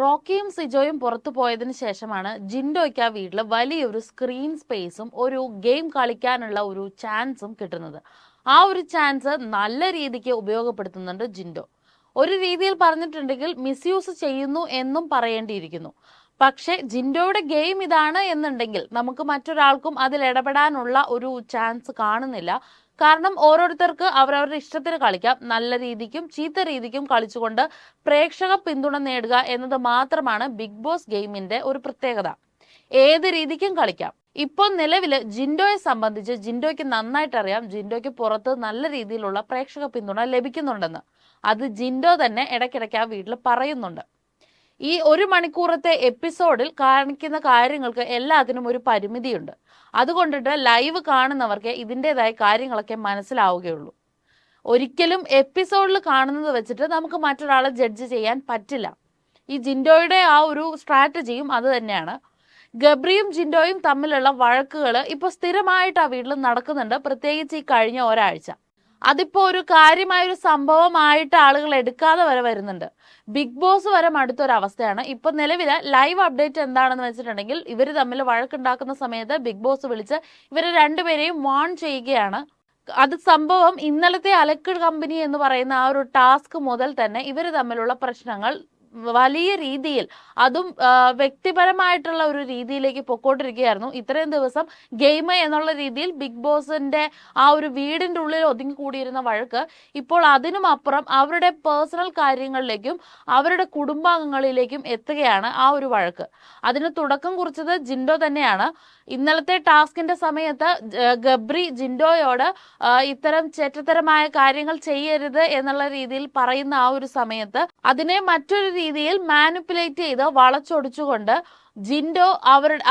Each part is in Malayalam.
റോക്കിയും സിജോയും പുറത്തു പോയതിനു ശേഷമാണ് ജിൻഡോയ്ക്ക് ആ വീട്ടിൽ വലിയൊരു സ്ക്രീൻ സ്പേസും ഒരു ഗെയിം കളിക്കാനുള്ള ഒരു ചാൻസും കിട്ടുന്നത്. ആ ഒരു ചാൻസ് നല്ല രീതിക്ക് ഉപയോഗപ്പെടുത്തുന്നുണ്ട് ജിൻഡോ. ഒരു രീതിയിൽ പറഞ്ഞിട്ടുണ്ടെങ്കിൽ മിസ്യൂസ് ചെയ്യുന്നു എന്നും പറയേണ്ടിയിരിക്കുന്നു. പക്ഷെ ജിൻഡോയുടെ ഗെയിം ഇതാണ് എന്നുണ്ടെങ്കിൽ നമുക്ക് മറ്റൊരാൾക്കും അതിൽ ഇടപെടാനുള്ള ഒരു ചാൻസ് കാണുന്നില്ല. കാരണം ഓരോരുത്തർക്ക് അവരവരുടെ ഇഷ്ടത്തിന് കളിക്കാം. നല്ല രീതിക്കും ചീത്ത രീതിക്കും കളിച്ചുകൊണ്ട് പ്രേക്ഷക പിന്തുണ നേടുക എന്നത് മാത്രമാണ് ബിഗ് ബോസ് ഗെയിമിന്റെ ഒരു പ്രത്യേകത. ഏത് രീതിക്കും കളിക്കാം. ഇപ്പോൾ നിലവില് ജിൻഡോയെ സംബന്ധിച്ച് ജിൻഡോയ്ക്ക് നന്നായിട്ട് അറിയാം ജിൻഡോയ്ക്ക് പുറത്ത് നല്ല രീതിയിലുള്ള പ്രേക്ഷക പിന്തുണ ലഭിക്കുന്നുണ്ടെന്ന്. അത് ജിൻഡോ തന്നെ ഇടയ്ക്കിടയ്ക്ക് ആ വീട്ടിൽ പറയുന്നുണ്ട്. ഈ 1 മണിക്കൂറത്തെ എപ്പിസോഡിൽ കാണിക്കുന്ന കാര്യങ്ങൾക്ക് എല്ലാത്തിനും ഒരു പരിമിതിയുണ്ട്. അതുകൊണ്ടിട്ട് ലൈവ് കാണുന്നവർക്ക് ഇതിൻ്റെതായ കാര്യങ്ങളൊക്കെ മനസ്സിലാവുകയുള്ളൂ. ഒരിക്കലും എപ്പിസോഡിൽ കാണുന്നത് വെച്ചിട്ട് നമുക്ക് മറ്റൊരാളെ ജഡ്ജ് ചെയ്യാൻ പറ്റില്ല. ഈ ജിൻഡോയുടെ ആ ഒരു സ്ട്രാറ്റജിയും അത് തന്നെയാണ്. ഗബ്രിയും ജിൻഡോയും തമ്മിലുള്ള വഴക്കുകൾ ഇപ്പോൾ സ്ഥിരമായിട്ട് ആ വീട്ടിൽ നടക്കുന്നുണ്ട്. പ്രത്യേകിച്ച് ഈ കഴിഞ്ഞ ഒരാഴ്ച അതിപ്പോ ഒരു കാര്യമായൊരു സംഭവമായിട്ട് ആളുകൾ എടുക്കാതെ വരെ വരുന്നുണ്ട്. ബിഗ് ബോസ് വരെ മടുത്തൊരവസ്ഥയാണ്. ഇപ്പൊ നിലവിലെ ലൈവ് അപ്ഡേറ്റ് എന്താണെന്ന് വെച്ചിട്ടുണ്ടെങ്കിൽ ഇവർ തമ്മിൽ വഴക്കുണ്ടാക്കുന്ന സമയത്ത് ബിഗ് ബോസ് വിളിച്ച് ഇവരെ രണ്ടുപേരെയും വാൺ ചെയ്യുകയാണ്. അത് സംഭവം ഇന്നലത്തെ അലക്ക് കമ്പനി എന്ന് പറയുന്ന ആ ഒരു ടാസ്ക് മുതൽ തന്നെ ഇവർ തമ്മിലുള്ള പ്രശ്നങ്ങൾ വലിയ രീതിയിൽ അതും വ്യക്തിപരമായിട്ടുള്ള ഒരു രീതിയിലേക്ക് പൊക്കോണ്ടിരിക്കുകയായിരുന്നു. ഇത്രയും ദിവസം ഗെയിം എന്നുള്ള രീതിയിൽ ബിഗ് ബോസിന്റെ ആ ഒരു വീടിന്റെ ഉള്ളിൽ ഒതുങ്ങി കൂടിയിരുന്ന വഴക്ക് ഇപ്പോൾ അതിനും അപ്പുറം അവരുടെ പേഴ്സണൽ കാര്യങ്ങളിലേക്കും അവരുടെ കുടുംബാംഗങ്ങളിലേക്കും എത്തുകയാണ് ആ ഒരു വഴക്ക്. അതിന് തുടക്കം കുറിച്ചത് ജിൻഡോ തന്നെയാണ്. ഇന്നലത്തെ ടാസ്കിന്റെ സമയത്ത് ഗബ്രി ജിൻഡോയോട് ഇത്തരം ചെറ്റത്തരമായ കാര്യങ്ങൾ ചെയ്യരുത് എന്നുള്ള രീതിയിൽ പറയുന്ന ആ ഒരു സമയത്ത് അതിനെ മറ്റൊരു രീതിയിൽ മാനിപ്പുലേറ്റ് ചെയ്ത് വളച്ചൊടിച്ചുകൊണ്ട് ജിൻഡോ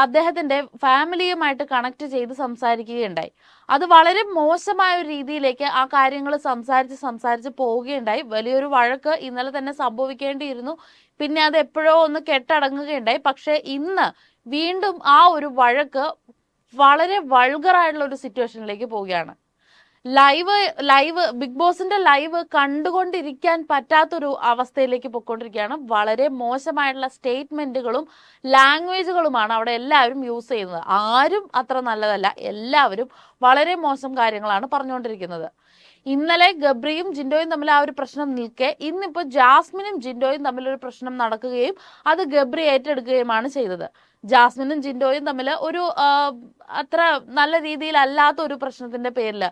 അദ്ദേഹത്തിന്റെ ഫാമിലിയുമായിട്ട് കണക്ട് ചെയ്ത് സംസാരിക്കുകയുണ്ടായി. അത് വളരെ മോശമായ ഒരു രീതിയിലേക്ക് ആ കാര്യങ്ങൾ സംസാരിച്ച് പോവുകയുണ്ടായി. വലിയൊരു വഴക്ക് ഇന്നലെ തന്നെ സംഭവിക്കേണ്ടിയിരുന്നു. പിന്നെ അത് എപ്പോഴോ ഒന്ന് കെട്ടടങ്ങുകയുണ്ടായി. പക്ഷെ ഇന്ന് വീണ്ടും ആ ഒരു വഴക്ക് വളരെ വൾഗറായിട്ടുള്ള ഒരു സിറ്റുവേഷനിലേക്ക് പോവുകയാണ്. ലൈവ് ബിഗ് ബോസിന്റെ ലൈവ് കണ്ടുകൊണ്ടിരിക്കാൻ പറ്റാത്തൊരു അവസ്ഥയിലേക്ക് പൊയ്ക്കൊണ്ടിരിക്കുകയാണ്. വളരെ മോശമായിട്ടുള്ള സ്റ്റേറ്റ്മെന്റുകളും ലാംഗ്വേജുകളുമാണ് അവിടെ എല്ലാവരും യൂസ് ചെയ്യുന്നത്. ആരും അത്ര നല്ലതല്ല. എല്ലാവരും വളരെ മോശം കാര്യങ്ങളാണ് പറഞ്ഞുകൊണ്ടിരിക്കുന്നത്. ഇന്നലെ ഗബ്രിയും ജിൻഡോയും തമ്മിൽ ആ ഒരു പ്രശ്നം നിൽക്കെ ഇന്നിപ്പോൾ ജാസ്മിനും ജിൻഡോയും തമ്മിലൊരു പ്രശ്നം നടക്കുകയും അത് ഗബ്രി ഏറ്റെടുക്കുകയുമാണ് ചെയ്തത്. ജാസ്മിനും ജിൻഡോയും തമ്മിൽ ഒരു അത്ര നല്ല രീതിയിലല്ലാത്ത ഒരു പ്രശ്നത്തിന്റെ പേരിൽ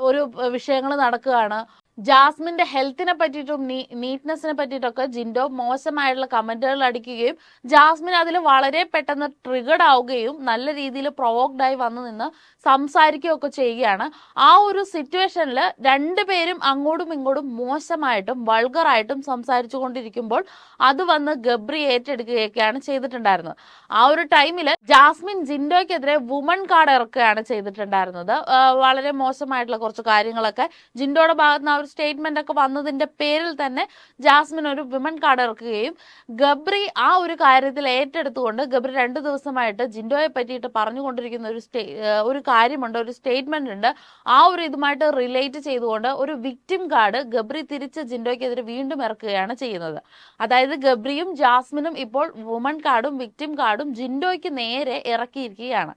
ഒരു വിഷയങ്ങൾ നടക്കുകയാണ്. ജാസ്മിന്റെ ഹെൽത്തിനെ പറ്റിയിട്ടും നീറ്റ്നെസ്സിനെ പറ്റിയിട്ടൊക്കെ ജിൻഡോ മോശമായിട്ടുള്ള കമന്റുകൾ അടിക്കുകയും ജാസ്മിൻ അതിൽ വളരെ പെട്ടെന്ന് ട്രിഗർഡ് ആവുകയും നല്ല രീതിയിൽ പ്രൊവോക്ഡ് ആയി വന്നു നിന്ന് സംസാരിക്കുകയൊക്കെ ചെയ്യുകയാണ്. ആ ഒരു സിറ്റുവേഷനിൽ രണ്ടുപേരും അങ്ങോട്ടും ഇങ്ങോട്ടും മോശമായിട്ടും വൾഗറായിട്ടും സംസാരിച്ചു കൊണ്ടിരിക്കുമ്പോൾ അത് വന്ന് ഗബ്രി ഏറ്റെടുക്കുകയൊക്കെയാണ് ചെയ്തിട്ടുണ്ടായിരുന്നത്. ആ ഒരു ടൈമിൽ ജാസ്മിൻ ജിൻഡോയ്ക്കെതിരെ വുമൺ കാർഡ് ഇറക്കുകയാണ് ചെയ്തിട്ടുണ്ടായിരുന്നത്. വളരെ മോശമായിട്ടുള്ള കുറച്ച് കാര്യങ്ങളൊക്കെ ജിൻഡോയുടെ ഭാഗത്ത് ഒരു സ്റ്റേറ്റ്മെന്റ് ഒക്കെ വന്നതിന്റെ പേരിൽ തന്നെ ജാസ്മിൻ ഒരു വിമൻ കാർഡ് ഇറക്കുകയും ഗബ്രി ആ ഒരു കാര്യത്തിൽ ഏറ്റെടുത്തുകൊണ്ട് ഗബ്രി 2 ദിവസമായിട്ട് ജിൻഡോയെ പറ്റിയിട്ട് പറഞ്ഞുകൊണ്ടിരിക്കുന്ന ഒരു കാര്യമുണ്ട്, ഒരു സ്റ്റേറ്റ്മെന്റ് ഉണ്ട്. ആ ഒരു ഇതുമായിട്ട് റിലേറ്റ് ചെയ്തുകൊണ്ട് ഒരു വിക്ടിം കാർഡ് ഗബ്രി തിരിച്ച് ജിൻഡോയ്ക്കെതിരെ വീണ്ടും ഇറക്കുകയാണ് ചെയ്യുന്നത്. അതായത് ഗബ്രിയും ജാസ്മിനും ഇപ്പോൾ വുമൺ കാർഡും വിക്ടിം കാർഡും ജിൻഡോയ്ക്ക് നേരെ ഇറക്കിയിരിക്കുകയാണ്.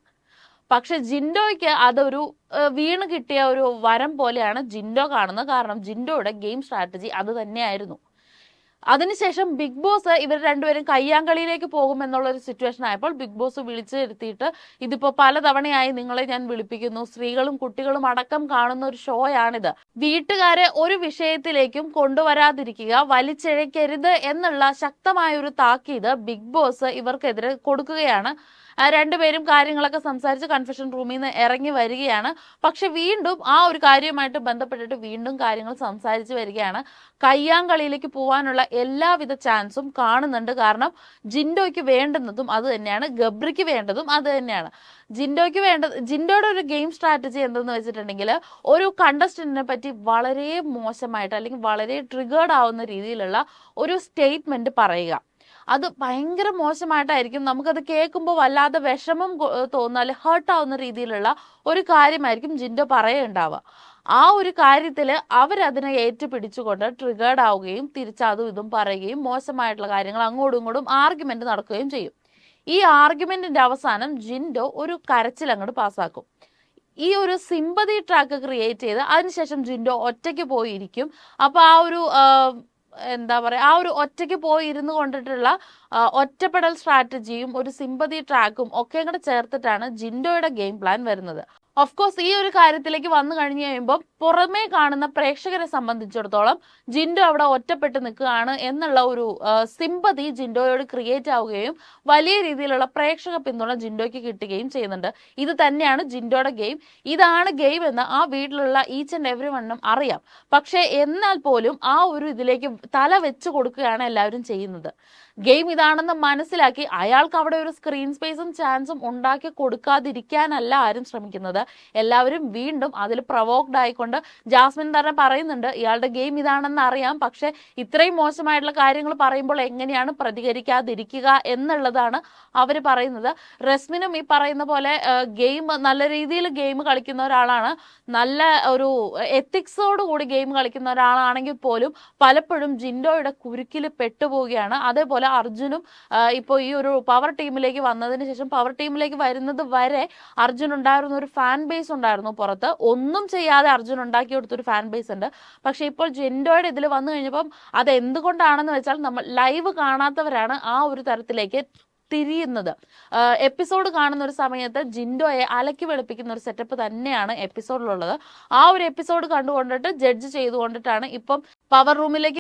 പക്ഷെ ജിൻഡോയ്ക്ക് അതൊരു വീണ് കിട്ടിയ ഒരു വരം പോലെയാണ് ജിൻഡോ കാണുന്നത്. കാരണം ജിൻഡോയുടെ ഗെയിം സ്ട്രാറ്റജി അത് തന്നെയായിരുന്നു. അതിനുശേഷം ബിഗ് ബോസ് ഇവർ രണ്ടുപേരും കയ്യാങ്കളിയിലേക്ക് പോകുമെന്നുള്ള ഒരു സിറ്റുവേഷൻ ആയപ്പോൾ ബിഗ് ബോസ് വിളിച്ചു വരുത്തിയിട്ട് ഇതിപ്പോ പലതവണയായി നിങ്ങളെ ഞാൻ വിളിപ്പിക്കുന്നു, സ്ത്രീകളും കുട്ടികളും അടക്കം കാണുന്ന ഒരു ഷോയാണിത്, വീട്ടുകാരെ ഒരു വിഷയത്തിലേക്കും കൊണ്ടുവരാതിരിക്കുക, വലിച്ചിഴക്കരുത് എന്നുള്ള ശക്തമായ ഒരു താക്കീത് ബിഗ് ബോസ് ഇവർക്കെതിരെ കൊടുക്കുകയാണ്. രണ്ടുപേരും കാര്യങ്ങളൊക്കെ സംസാരിച്ച് കൺഫെഷൻ റൂമിൽ നിന്ന് ഇറങ്ങി വരികയാണ്. പക്ഷെ വീണ്ടും ആ ഒരു കാര്യവുമായിട്ട് ബന്ധപ്പെട്ടിട്ട് വീണ്ടും കാര്യങ്ങൾ സംസാരിച്ച് വരികയാണ്. കയ്യാങ്കളിയിലേക്ക് പോകാനുള്ള എല്ലാവിധ ചാൻസും കാണുന്നുണ്ട്. കാരണം ജിൻഡോയ്ക്ക് വേണ്ടുന്നതും അത് തന്നെയാണ്, ഗബ്രിക്ക് വേണ്ടതും അത് തന്നെയാണ്. ജിൻഡോയുടെ ഒരു ഗെയിം സ്ട്രാറ്റജി എന്തെന്ന് വെച്ചിട്ടുണ്ടെങ്കിൽ ഒരു കണ്ടസ്റ്റന്റിനെ പറ്റി വളരെ മോശമായിട്ട് അല്ലെങ്കിൽ വളരെ ട്രിഗേർഡ് ആവുന്ന രീതിയിലുള്ള ഒരു സ്റ്റേറ്റ്മെന്റ് പറയുക. അത് ഭയങ്കര മോശമായിട്ടായിരിക്കും. നമുക്കത് കേൾക്കുമ്പോൾ വല്ലാതെ വിഷമം തോന്നുന്ന അല്ലെങ്കിൽ ഹേർട്ട് ആവുന്ന രീതിയിലുള്ള ഒരു കാര്യമായിരിക്കും ജിൻഡോ പറയുണ്ടാവുക. ആ ഒരു കാര്യത്തിൽ അവരതിനെ ഏറ്റുപിടിച്ചുകൊണ്ട് ട്രിഗേർഡ് ആവുകയും തിരിച്ചതും ഇതും പറയുകയും മോശമായിട്ടുള്ള കാര്യങ്ങൾ അങ്ങോട്ടും ഇങ്ങോട്ടും ആർഗ്യുമെന്റ് നടക്കുകയും ചെയ്യും. ഈ ആർഗ്യുമെന്റിന്റെ അവസാനം ജിൻഡോ ഒരു കരച്ചിൽ അങ്ങോട്ട് പാസ്സാക്കും. ഈ ഒരു സിമ്പതി ട്രാക്ക് ക്രിയേറ്റ് ചെയ്ത് അതിനുശേഷം ജിൻഡോ ഒറ്റയ്ക്ക് പോയിരിക്കും. അപ്പൊ ആ ഒരു എന്താ പറയുക, ആ ഒരു ഒറ്റയ്ക്ക് പോയി ഇരുന്ന് കൊണ്ടിട്ടുള്ള ഒറ്റപ്പെടൽ സ്ട്രാറ്റജിയും ഒരു സിമ്പതി ട്രാക്കും ഒക്കെ കൂടെ ചേർത്തിട്ടാണ് ജിൻഡോയുടെ ഗെയിം പ്ലാൻ വരുന്നത്. ഓഫ് കോഴ്സ് ഈ ഒരു കാര്യത്തിലേക്ക് വന്നു കഴിഞ്ഞു കഴിയുമ്പോൾ പുറമേ കാണുന്ന പ്രേക്ഷകരെ സംബന്ധിച്ചിടത്തോളം ജിൻഡോ അവിടെ ഒറ്റപ്പെട്ട് നിൽക്കുകയാണ് എന്നുള്ള ഒരു സിമ്പതി ജിൻഡോയോട് ക്രിയേറ്റ് ആവുകയും വലിയ രീതിയിലുള്ള പ്രേക്ഷക പിന്തുണ ജിൻഡോയ്ക്ക് കിട്ടുകയും ചെയ്യുന്നുണ്ട്. ഇത് തന്നെയാണ് ജിൻഡോയുടെ ഗെയിം, ഇതാണ് ഗെയിം എന്ന് ആ വീട്ടിലുള്ള ഈച്ച് ആൻഡ് എവരി വണ്ണും അറിയാം. പക്ഷെ എന്നാൽ പോലും ആ ഒരു ഇതിലേക്ക് തല വെച്ച് കൊടുക്കുകയാണ് എല്ലാവരും ചെയ്യുന്നത്. ഗെയിം ഇതാണെന്ന് മനസ്സിലാക്കി അയാൾക്ക് അവിടെ ഒരു സ്ക്രീൻ സ്പേസും ചാൻസും ഉണ്ടാക്കി കൊടുക്കാതിരിക്കാനല്ല ആരും ശ്രമിക്കുന്നത്. എല്ലാവരും വീണ്ടും അതിൽ പ്രൊവോക്ഡ് ആയിക്കൊണ്ട് ജാസ്മിൻ തന്നെ പറയുന്നുണ്ട്, ഇയാളുടെ ഗെയിം ഇതാണെന്ന് അറിയാം, പക്ഷെ ഇത്രയും മോശമായിട്ടുള്ള കാര്യങ്ങൾ പറയുമ്പോൾ എങ്ങനെയാണ് പ്രതികരിക്കാതിരിക്കുക എന്നുള്ളതാണ് അവർ പറയുന്നത്. റസ്മിനും ഈ പറയുന്ന പോലെ ഗെയിം നല്ല രീതിയിൽ ഗെയിം കളിക്കുന്ന ഒരാളാണ്, നല്ല ഒരു എത്തിക്സോട് കൂടി ഗെയിം കളിക്കുന്ന ഒരാളാണെങ്കിൽ പോലും പലപ്പോഴും ജിൻഡോയുടെ കുരുക്കിൽ പെട്ടുപോവുകയാണ്. അതേപോലെ അർജുനും ഇപ്പോൾ ഈ ഒരു പവർ ടീമിലേക്ക് വന്നതിന് ശേഷം, പവർ ടീമിലേക്ക് വരുന്നത് വരെ അർജുൻ ഉണ്ടായിരുന്ന ഒരു ഫാൻ ബേസ് ഉണ്ടായിരുന്നു പുറത്ത്, ഒന്നും ചെയ്യാതെ അർജുൻ ഉണ്ടാക്കി കൊടുത്തൊരു ഫാൻ ബേസ് ഉണ്ട്. പക്ഷെ ഇപ്പോൾ ജിൻഡോയുടെ ഇതിൽ വന്നു കഴിഞ്ഞപ്പം അത് എന്തുകൊണ്ടാണെന്ന് വെച്ചാൽ നമ്മൾ ലൈവ് കാണാത്തവരാണ് ആ ഒരു തരത്തിലേക്ക് തിരിയുന്നത്. എപ്പിസോഡ് കാണുന്ന ഒരു സമയത്ത് ജിൻഡോയെ അലക്കി വെളുപ്പിക്കുന്ന ഒരു സെറ്റപ്പ് തന്നെയാണ് എപ്പിസോഡിലുള്ളത്. ആ ഒരു എപ്പിസോഡ് കണ്ടുകൊണ്ടിട്ട് ജഡ്ജ് ചെയ്തുകൊണ്ടിട്ടാണ് ഇപ്പം പവർ റൂമിലേക്ക്